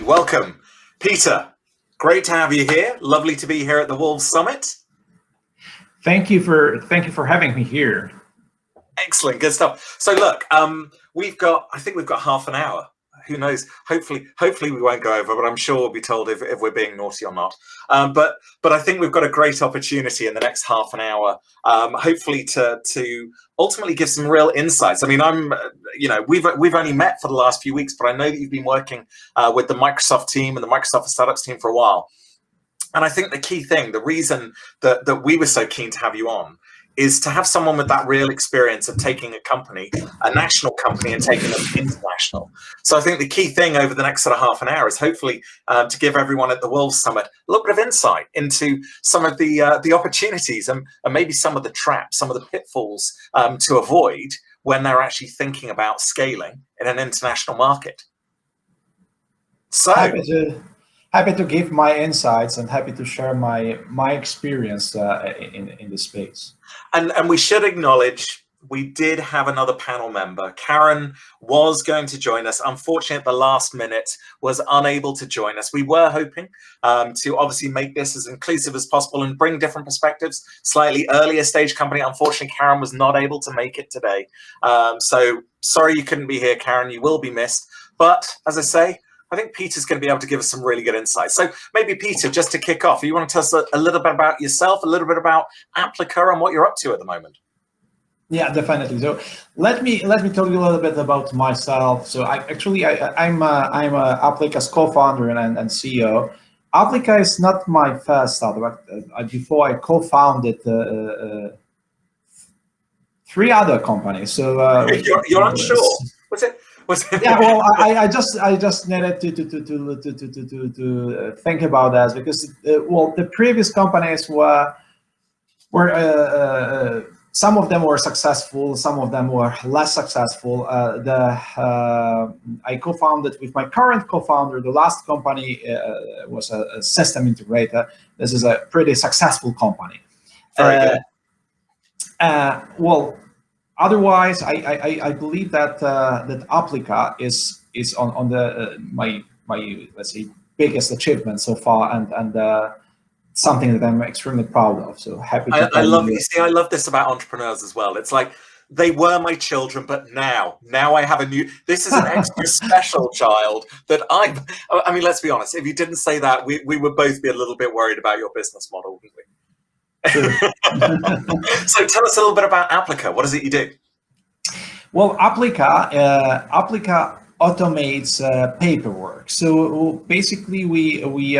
welcome. Peter, great to have you here. Lovely to be here at the Wolves Summit. Thank you for having me here. Excellent, good stuff. So look, I think we've got half an hour. Who knows? Hopefully we won't go over, but I'm sure we'll be told if we're being naughty or not. But I think we've got a great opportunity in the next half an hour, hopefully to ultimately give some real insights. I mean, we've only met for the last few weeks, but I know that you've been working with the Microsoft team and the Microsoft Startups team for a while. And I think the key thing, the reason that we were so keen to have you on, is to have someone with that real experience of taking a company, a national company, and taking them international. So I think the key thing over the next sort of half an hour is hopefully to give everyone at the Wolves Summit a little bit of insight into some of the opportunities and maybe some of the traps, some of the pitfalls to avoid when they're actually thinking about scaling in an international market. So happy to give my insights and happy to share my experience in the space. And we should acknowledge we did have another panel member. Karen was going to join us. Unfortunately, at the last minute, was unable to join us. We were hoping to obviously make this as inclusive as possible and bring different perspectives. Slightly earlier stage company. Unfortunately, Karen was not able to make it today. So sorry you couldn't be here, Karen. You will be missed. But as I say, I think Peter's going to be able to give us some really good insights. So maybe Peter, just to kick off, you want to tell us a little bit about yourself, a little bit about Applica and what you're up to at the moment? Yeah, definitely. So let me tell you a little bit about myself. So I'm Applica's co-founder and CEO. Applica is not my first startup. Before I co-founded 3 other companies. So you're unsure. Was it? Yeah, well, I just needed to think about that because the previous companies were some of them were successful, some of them were less successful. I co-founded with my current co-founder. The last company was a system integrator. This is a pretty successful company. Very good. Well. Otherwise, I believe that Applica is on the my let's say biggest achievement so far, and something that I'm extremely proud of. So happy to. I love you. See, I love this about entrepreneurs as well. It's like they were my children, but now I have a new. This is an extra special child that I mean, let's be honest. If you didn't say that, we would both be a little bit worried about your business model, wouldn't we? Sure. So tell us a little bit about Applica. What is it you do? Well, Applica automates paperwork. So basically, we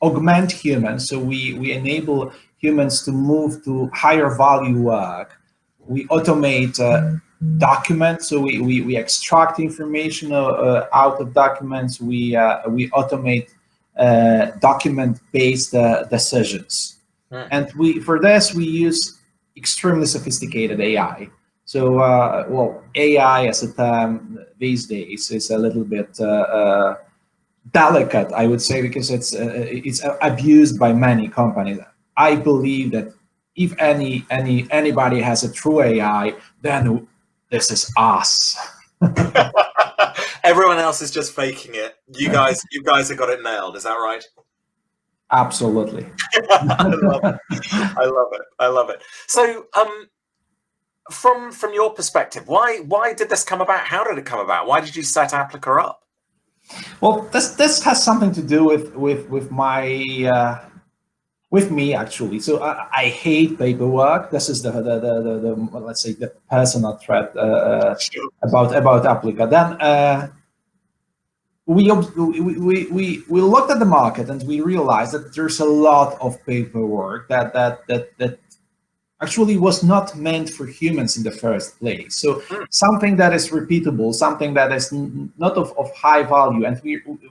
augment humans. So we enable humans to move to higher value work. We automate documents. So we extract information out of documents. We automate document-based decisions. And for this, we use extremely sophisticated AI. So, well, AI as a term these days is a little bit delicate, I would say, because it's abused by many companies. I believe that if anybody has a true AI, then this is us. Everyone else is just faking it. You guys have got it nailed. Is that right? Absolutely. I love it. So, from your perspective, why did this come about? How did it come about? Why did you set Applica up? Well, this has something to do with my with me actually. So I hate paperwork. This is the let's say the personal threat about Applica. Then we looked at the market and we realized that there's a lot of paperwork that actually was not meant for humans in the first place. So something that is repeatable, something that is not of high value, and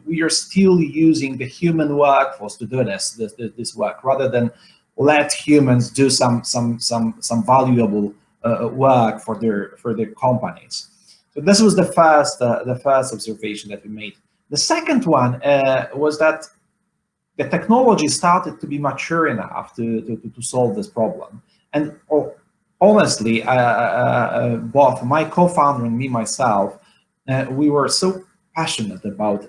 we are still using the human workforce to do this work rather than let humans do some valuable work for their companies. So this was the first observation that we made. The second one was that the technology started to be mature enough to solve this problem. And honestly, both my co-founder and myself, we were so passionate about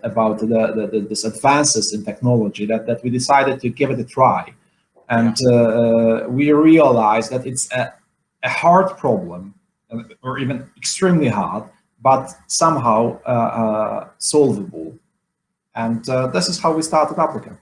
this advances in technology that we decided to give it a try, and we realized that it's a hard problem, or even extremely hard, but somehow solvable. And this is how we started Applica.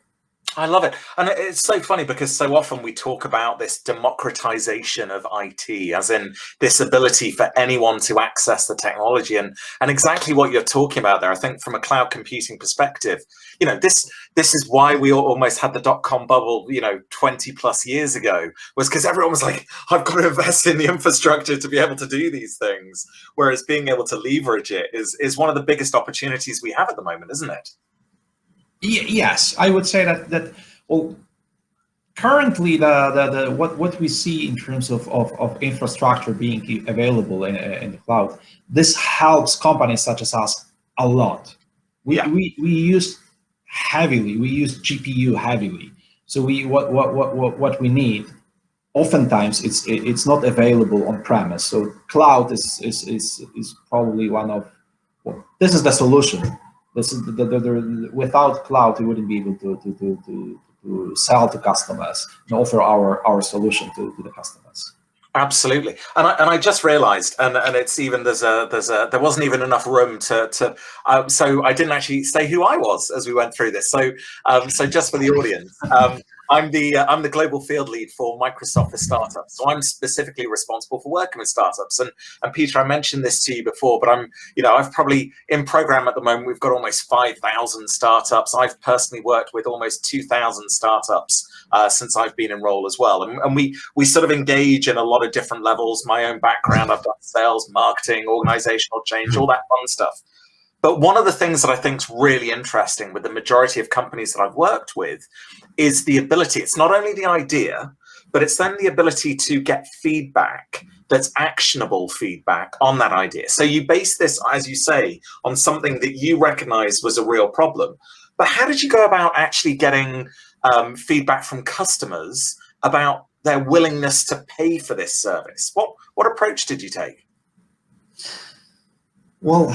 I love it. And it's so funny because so often we talk about this democratization of IT, as in this ability for anyone to access the technology. And exactly what you're talking about there, I think from a cloud computing perspective, this is why we almost had the dot-com bubble, 20 plus years ago, was because everyone was like, I've got to invest in the infrastructure to be able to do these things. Whereas being able to leverage it is one of the biggest opportunities we have at the moment, isn't it? Yes, I would say that well, currently the what we see in terms of infrastructure being available in the cloud, this helps companies such as us a lot. We use GPU heavily. So what we need, oftentimes it's not available on premise. So cloud is probably one of, well, this is the solution. This is without cloud, we wouldn't be able to sell to customers and offer our solution to the customers. Absolutely, and I just realised, and it's even there wasn't even enough room to so I didn't actually say who I was as we went through this. So just for the audience. I'm the global field lead for Microsoft for Startups. So I'm specifically responsible for working with startups. And Peter, I mentioned this to you before, but I've probably in program at the moment, we've got almost 5,000 startups. I've personally worked with almost 2,000 startups since I've been in role as well. And we sort of engage in a lot of different levels. My own background, I've done sales, marketing, organizational change, all that fun stuff. But one of the things that I think is really interesting with the majority of companies that I've worked with is the ability, it's not only the idea, but it's then the ability to get feedback that's actionable feedback on that idea. So you base this, as you say, on something that you recognize was a real problem. But how did you go about actually getting feedback from customers about their willingness to pay for this service? What approach did you take? Well,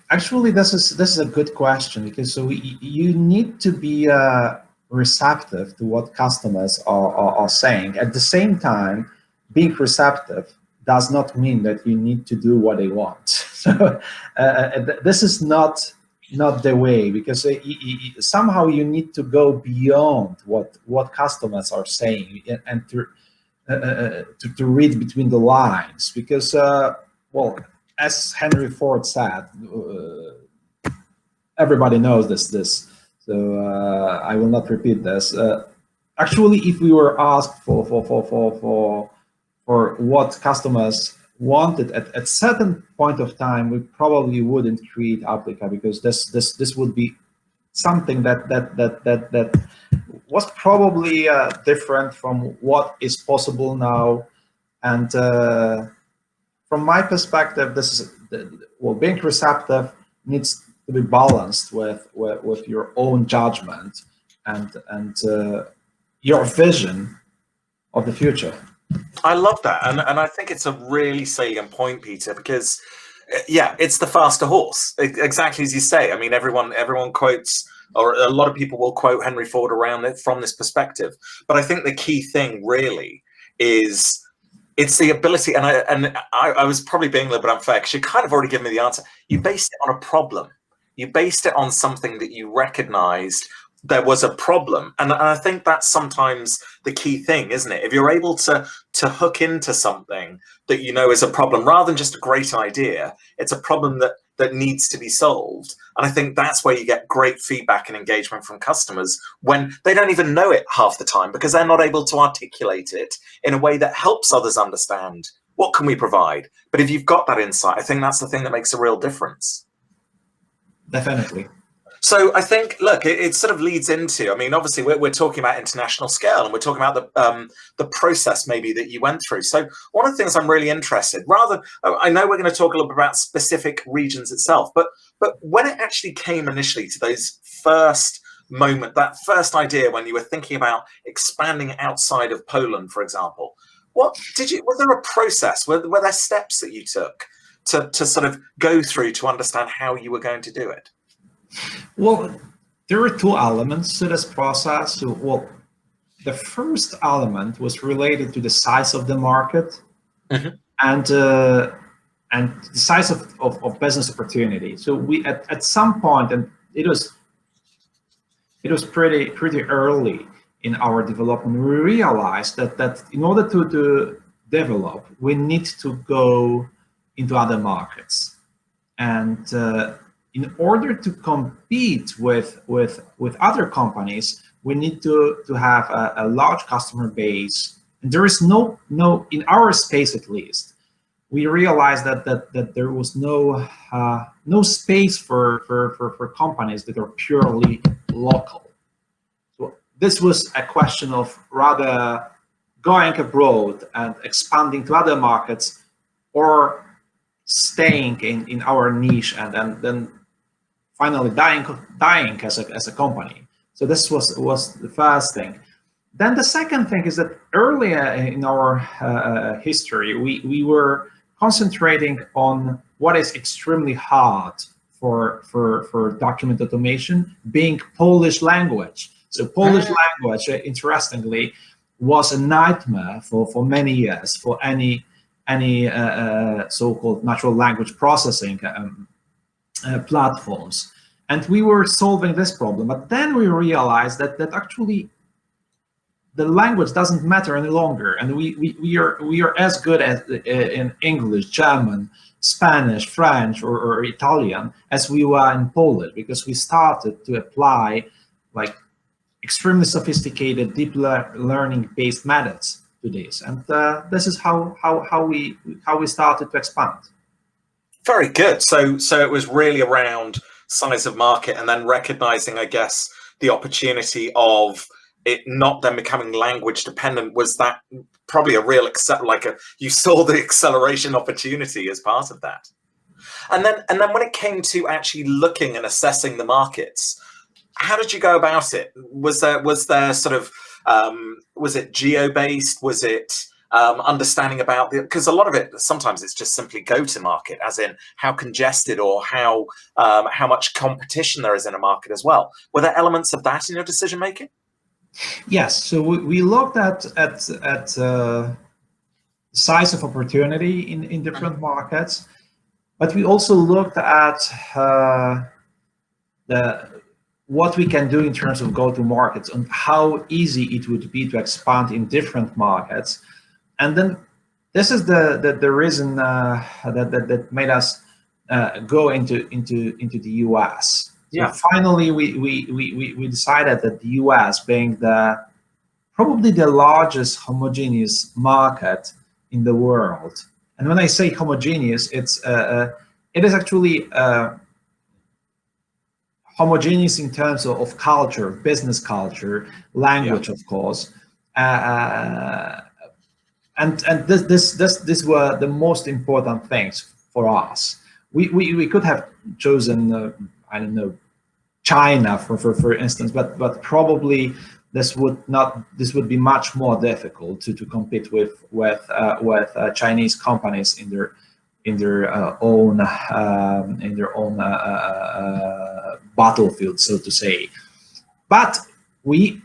actually, this is a good question, because you need to be receptive to what customers are saying. At the same time, being receptive does not mean that you need to do what they want. So this is not the way, because somehow you need to go beyond what customers are saying and to read between the lines, because well, as Henry Ford said, everybody knows this, so I will not repeat this. Actually, if we were asked for what customers wanted at certain point of time, we probably wouldn't create Applica, because this would be something that was probably different from what is possible now. And from my perspective, this is being receptive needs to be balanced with your own judgment and your vision of the future. I love that, and I think it's a really salient point, Peter, because it's the faster horse, exactly as you say. I mean, everyone quotes, or a lot of people will quote Henry Ford around it from this perspective. But I think the key thing really is it's the ability, and I was probably being a little bit unfair because you kind of already given me the answer. You based it on a problem. You based it on something that you recognized there was a problem. And I think that's sometimes the key thing, isn't it? If you're able to hook into something that you know is a problem, rather than just a great idea, it's a problem that needs to be solved. And I think that's where you get great feedback and engagement from customers when they don't even know it half the time, because they're not able to articulate it in a way that helps others understand what can we provide. But if you've got that insight, I think that's the thing that makes a real difference. Definitely. So I think, look, it sort of leads into, I mean, obviously we're talking about international scale, and we're talking about the process maybe that you went through. So one of the things I'm really interested, I know we're going to talk a little bit about specific regions itself, but when it actually came initially to those first moment, that first idea when you were thinking about expanding outside of Poland, for example, was there a process? Were there steps that you took to sort of go through to understand how you were going to do it? Well, there are two elements to this process. So, well, the first element was related to the size of the market Mhm. and and the size of business opportunity. So we at some point, and it was pretty early in our development, we realized that in order to develop, we need to go into other markets. And in order to compete with other companies, we need to have a large customer base. And there is no in our space at least, we realized that there was no space for companies that are purely local. So this was a question of rather going abroad and expanding to other markets, or staying in our niche and then finally dying as a company. So this was the first thing. Then the second thing is that earlier in our history, we were concentrating on what is extremely hard for document automation, being Polish language. So Polish language, interestingly, was a nightmare for many years for any so-called natural language processing platforms. And we were solving this problem. But then we realized that actually the language doesn't matter any longer. And we are as good as in English, German, Spanish, French, or Italian as we were in Polish, because we started to apply like extremely sophisticated deep learning based methods to this, and this is how we started to expand. Very good. So it was really around size of market, and then recognizing, I guess, the opportunity of it not then becoming language dependent. Was that probably a real you saw the acceleration opportunity as part of that? And then when it came to actually looking and assessing the markets, how did you go about it? Was there sort of was it geo based? Was it understanding about because a lot of it sometimes it's just simply go to market, as in how congested or how much competition there is in a market as well. Were there elements of that in your decision making? Yes. So we looked at size of opportunity in different markets, but we also looked at what we can do in terms of go to markets and how easy it would be to expand in different markets. And then this is the reason that made us go into the US. So Yeah. finally, we decided that the US, being probably the largest homogeneous market in the world, and when I say homogeneous, it is actually homogeneous in terms of culture, business culture, language, of course. And this were the most important things for us. We could have chosen I don't know, China for instance, but probably this would be much more difficult to compete with Chinese companies in their own battlefield, so to say. But we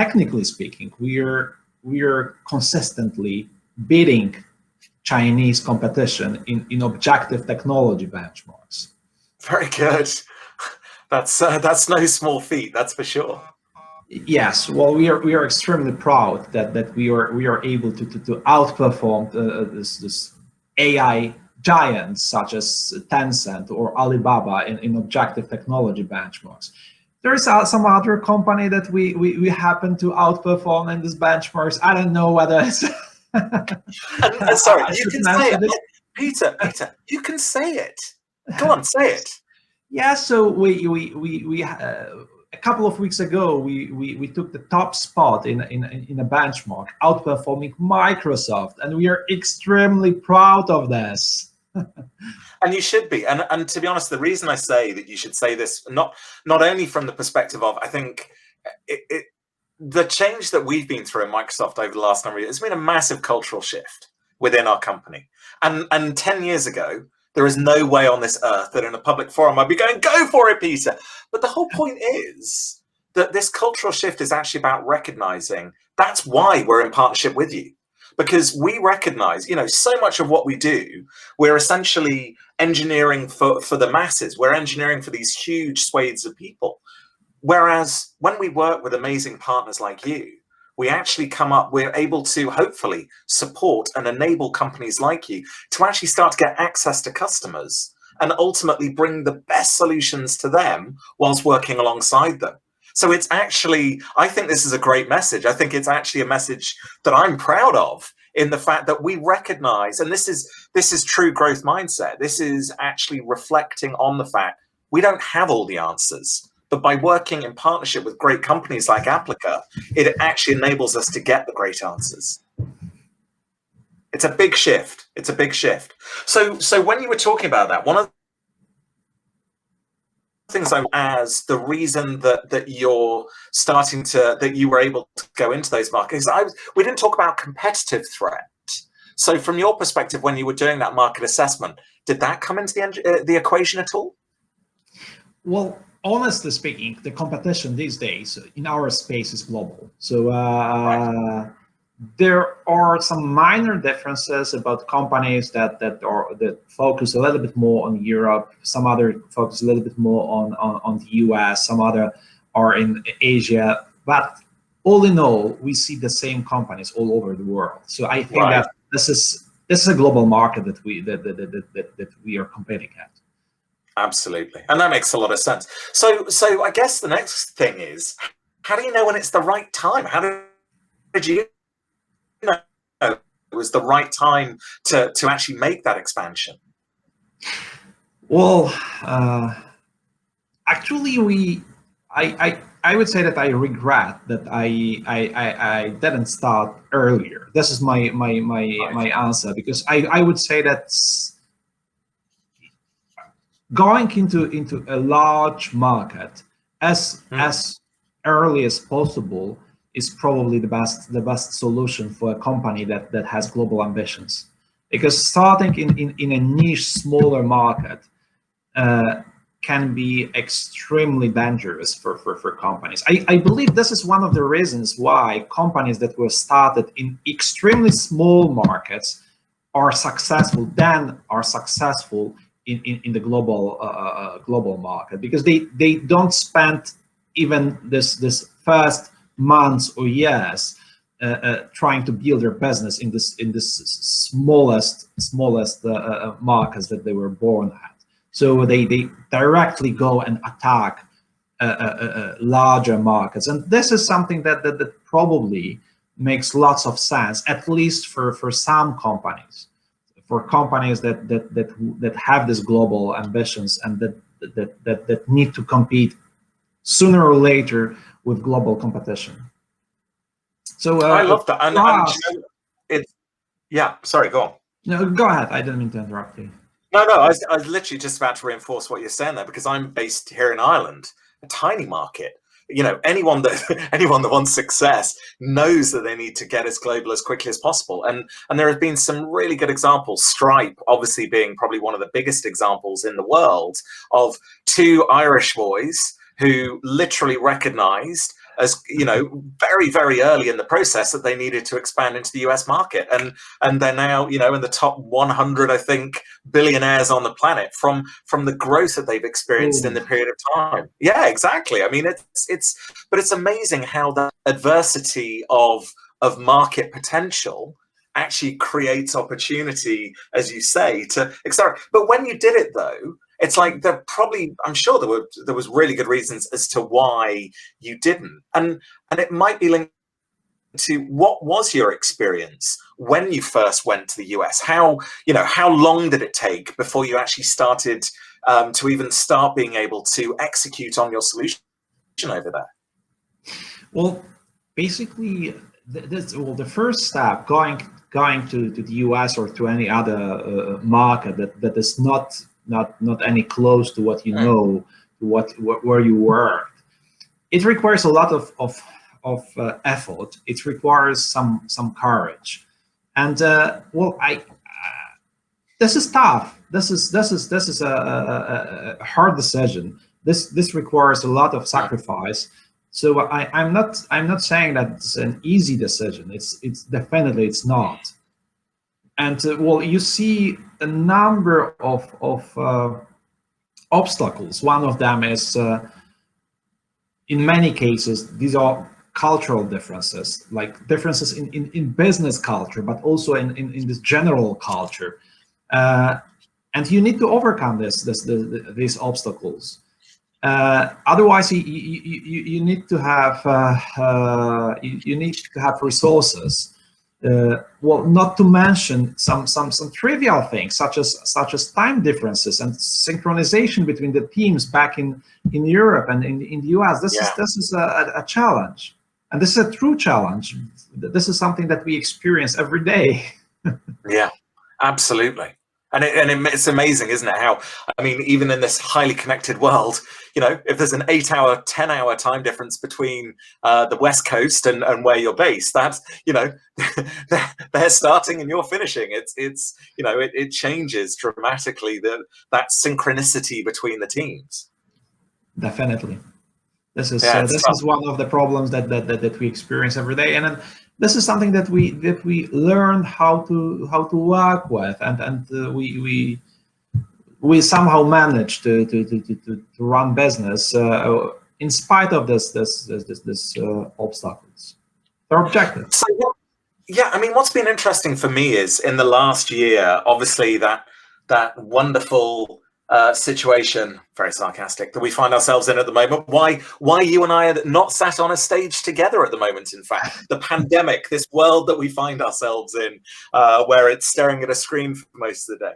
technically speaking, we are consistently beating Chinese competition in objective technology benchmarks. Very good. That's no small feat, that's for sure. Yes, well, we are extremely proud that we are able to outperform this AI giants such as Tencent or Alibaba in objective technology benchmarks. There's some other company that we happen to outperform in these benchmarks. I don't know whether it's. Sorry, you can say it, Peter. You can say it. Go on, say it. Yeah, so we a couple of weeks ago we took the top spot in a benchmark, outperforming Microsoft, and we are extremely proud of this. And you should be. And to be honest, the reason I say that you should say this, not only from the perspective of, I think the change that we've been through in Microsoft over the last number of years has been a massive cultural shift within our company. And 10 years ago, There is no way on this earth that in a public forum I'd be going, go for it, Peter. But the whole point is that this cultural shift is actually about recognizing that's why we're in partnership with you. Because we recognize, so much of what we do, we're essentially engineering for the masses. We're engineering for these huge swathes of people. Whereas when we work with amazing partners like you, we're able to hopefully support and enable companies like you to actually start to get access to customers and ultimately bring the best solutions to them whilst working alongside them. So it's actually, I think this is a great message. I think it's actually a message that I'm proud of, in the fact that we recognize, and this is true growth mindset. This is actually reflecting on the fact we don't have all the answers, but by working in partnership with great companies like Applica, it actually enables us to get the great answers. It's a big shift. It's a big shift. So when you were talking about that, one of things as the reason that you were able to go into those markets, we didn't talk about competitive threat. So from your perspective, when you were doing that market assessment, did that come into the equation at all? Well, honestly speaking, the competition these days in our space is global. So there are some minor differences about companies that focus a little bit more on Europe, some other focus a little bit more on the US, some other are in Asia, but all in all, we see the same companies all over the world. So I think that this is a global market that we are competing at. Absolutely, and that makes a lot of sense. So I guess the next thing is, how do you know when it's the right time? How did you know it was the right time to actually make that expansion? Well, actually, I would say that I regret that I didn't start earlier. This is my answer, because I would say that going into a large market as early as possible is probably the best solution for a company that has global ambitions. Because starting in a niche, smaller market can be extremely dangerous for companies. I believe this is one of the reasons why companies that were started in extremely small markets are successful in the global market, because they don't spend even this first months or years trying to build their business in this smallest markets that they were born at. So they directly go and attack larger markets, and this is something that probably makes lots of sense, at least for some companies. For companies that have these global ambitions and that need to compete sooner or later with global competition. So I love that. And yeah, sorry, go on. No, go ahead. I didn't mean to interrupt you. No, I was literally just about to reinforce what you're saying there, because I'm based here in Ireland, a tiny market. Anyone that wants success knows that they need to get as global as quickly as possible. And there have been some really good examples, Stripe obviously being probably one of the biggest examples in the world, of two Irish boys who literally recognized, as very, very early in the process, that they needed to expand into the US market, and they're now in the top 100, I think, billionaires on the planet from the growth that they've experienced in the period of time. Yeah, exactly. I mean, it's amazing how that adversity of market potential actually creates opportunity, as you say, to accelerate. But when you did it, though, it's like I'm sure there was really good reasons as to why you didn't, and it might be linked to what was your experience when you first went to the US. How long did it take before you actually started to even start being able to execute on your solution over there? Well, basically, the first step going to the US or to any other market that is not any close to what you know, to where you worked, it requires a lot of effort. It requires some courage, and This is tough. This is a hard decision. This requires a lot of sacrifice. So I'm not saying that it's an easy decision. It's definitely it's not. And well, you see a number of obstacles. One of them is, in many cases, these are cultural differences, like differences in business culture, but also in this general culture. Uh, and you need to overcome these obstacles. Otherwise, you need to have you need to have resources. Well, not to mention some trivial things such as time differences and synchronization between the teams back in Europe and in the US. Yeah. This is a challenge, and this is a true challenge. This is something that we experience every day. Yeah, absolutely. It's amazing, isn't it? How, I mean, even in this highly connected world, if there's an 8-hour, 10-hour time difference between the West Coast and where you're based, that's, they're starting and you're finishing. It changes dramatically that synchronicity between the teams. Definitely. This is Yeah, this is one of the problems that we experience every day, and then this is something that we learn how to work with, and we somehow manage to run business in spite of this obstacles. They're objective. So, yeah, I mean, what's been interesting for me is in the last year, obviously that wonderful situation, very sarcastic, that we find ourselves in at the moment. Why you and I are not sat on a stage together at the moment, in fact. The pandemic, this world that we find ourselves in, where it's staring at a screen for most of the day.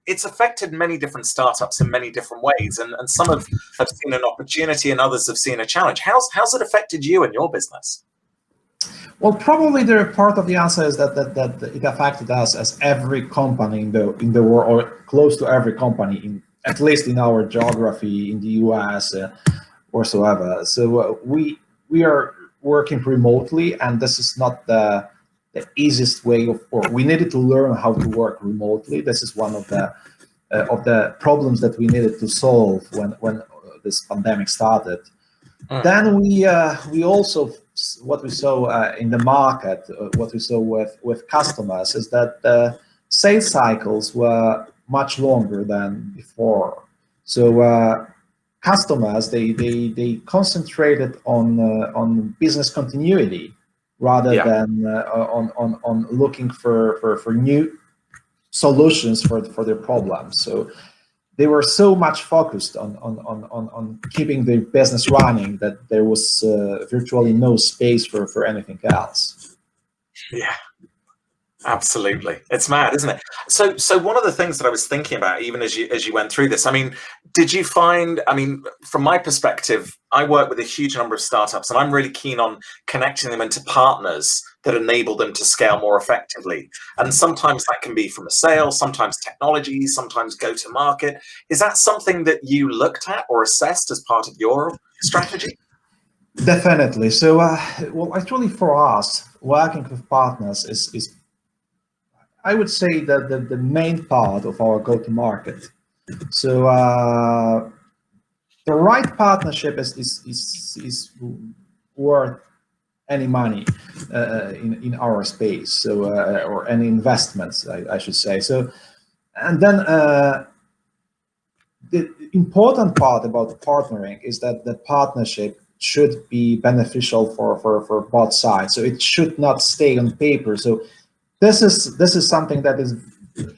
It's affected many different startups in many different ways, and some have seen an opportunity and others have seen a challenge. How's it affected you and your business? Well, probably the part of the answer is that it affected us as every company in the world, or close to every company, at least in our geography in the US or so ever. So we are working remotely, and this is not the easiest way or we needed to learn how to work remotely. This is one of the problems that we needed to solve when this pandemic started. Then we also, what we saw in the market, what we saw with customers, is that the sales cycles were much longer than before. So customers they concentrated on business continuity rather than on looking for new solutions for their problems. So they were so much focused on keeping the business running that there was virtually no space for anything else. Yeah, absolutely. It's mad, isn't it? So one of the things that I was thinking about, even as you went through this, I mean, did you find, I mean, from my perspective, I work with a huge number of startups, and I'm really keen on connecting them into partners that enable them to scale more effectively. And sometimes that can be from a sale, sometimes technology, sometimes go to market. Is that something that you looked at or assessed as part of your strategy? Definitely. So, well, actually, for us, working with partners is I would say that the main part of our go-to-market. So, the right partnership is worth any money in our space, so or any investments, I should say. So, and then the important part about partnering is that the partnership should be beneficial for both sides. So it should not stay on paper. So this is something that is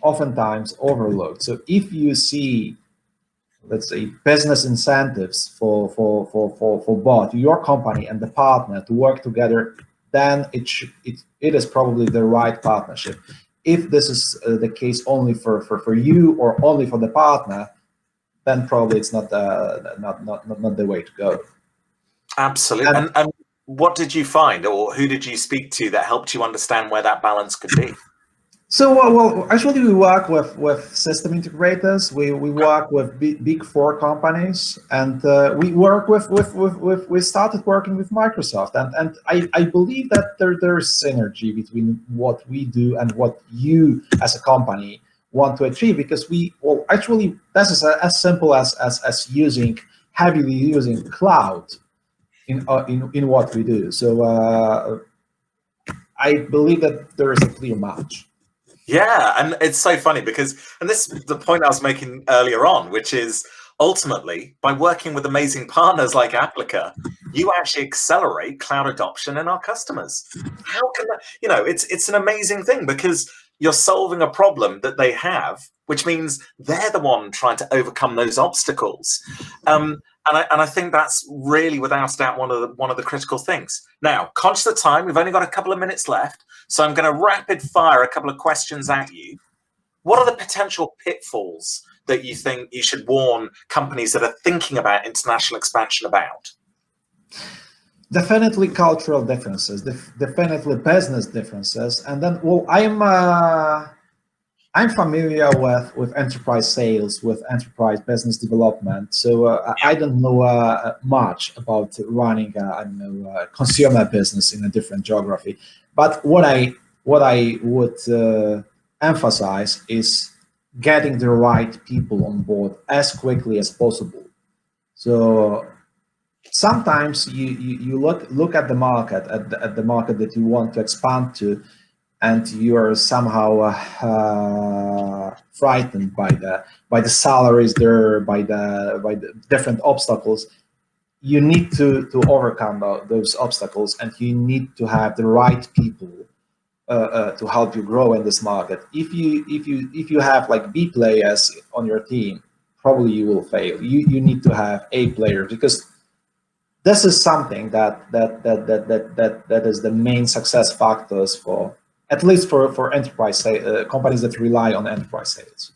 oftentimes overlooked. So if you see, let's say, business incentives for both your company and the partner to work together, then it is probably the right partnership. If this is the case only for you or only for the partner, then probably it's not the way to go. Absolutely. And what did you find, or who did you speak to that helped you understand where that balance could be? So, well, actually, we work with system integrators. We work with big four companies, and we work we started working with Microsoft, and I believe that there is synergy between what we do and what you as a company want to achieve, because actually this is as simple as heavily using cloud in what we do. So I believe that there is a clear match. Yeah, and it's so funny because, and this is the point I was making earlier on, which is ultimately by working with amazing partners like Applica, you actually accelerate cloud adoption in our customers. How can that, it's an amazing thing because you're solving a problem that they have, which means they're the one trying to overcome those obstacles. And I think that's really, without a doubt, one of the critical things. Now, conscious of time, we've only got a couple of minutes left, so I'm going to rapid fire a couple of questions at you. What are the potential pitfalls that you think you should warn companies that are thinking about international expansion about? Definitely cultural differences, definitely business differences, and then I'm familiar with enterprise sales, with enterprise business development. So I don't know much about running a consumer business in a different geography. But what I would emphasize is getting the right people on board as quickly as possible. So sometimes you look at the market, at the market that you want to expand to, and you are somehow frightened by the salaries there, by the different obstacles. You need to overcome those obstacles, and you need to have the right people to help you grow in this market. If you have like B players on your team, probably you will fail. You need to have A players, because this is something that is the main success factors for, at least for enterprise companies that rely on enterprise sales.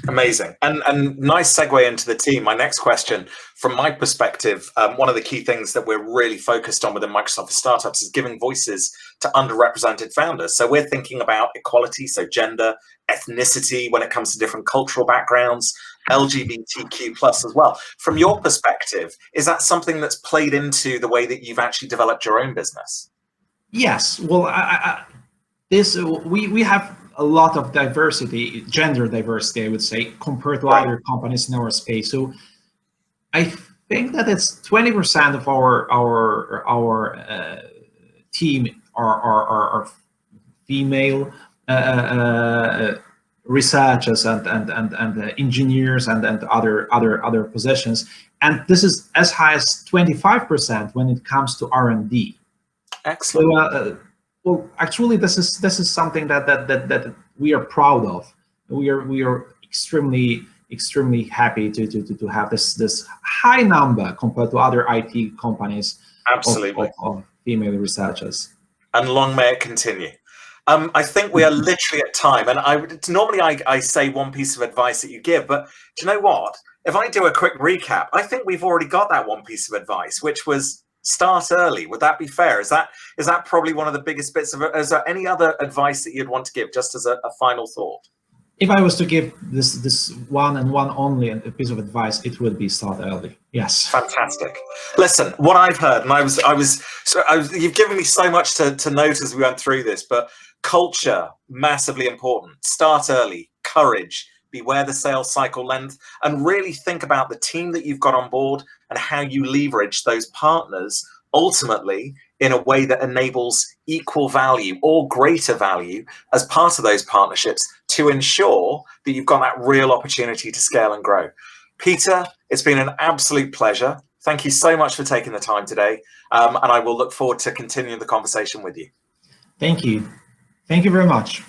Amazing. And nice segue into the team. My next question, from my perspective, one of the key things that we're really focused on within Microsoft for Startups is giving voices to underrepresented founders. So we're thinking about equality, so gender, ethnicity when it comes to different cultural backgrounds, LGBTQ plus as well. From your perspective, is that something that's played into the way that you've actually developed your own business? Yes. Well, we have a lot of diversity, gender diversity, I would say, compared to other companies in our space. So I think that it's 20% of our team are female researchers and engineers and other positions, and this is as high as 25% when it comes to R&D. Excellent. So, well, actually, this is something that we are proud of. We are extremely happy to have this high number compared to other IT companies. Absolutely. Of female researchers. And long may it continue. I think we are literally at time, and normally I say one piece of advice that you give, but do you know what? If I do a quick recap, I think we've already got that one piece of advice, which was start early. Would that be fair? Is that probably one of the biggest bits of it? Is there any other advice that you'd want to give, just as a final thought? If I was to give this one and one only a piece of advice, it would be start early. Yes. Fantastic. Listen, what I've heard, and you've given me so much to note as we went through this, but culture, massively important. Start early, courage, beware the sales cycle length, and really think about the team that you've got on board and how you leverage those partners ultimately in a way that enables equal value or greater value as part of those partnerships to ensure that you've got that real opportunity to scale and grow. Peter, it's been an absolute pleasure. Thank you so much for taking the time today. And I will look forward to continuing the conversation with you. Thank you. Thank you very much.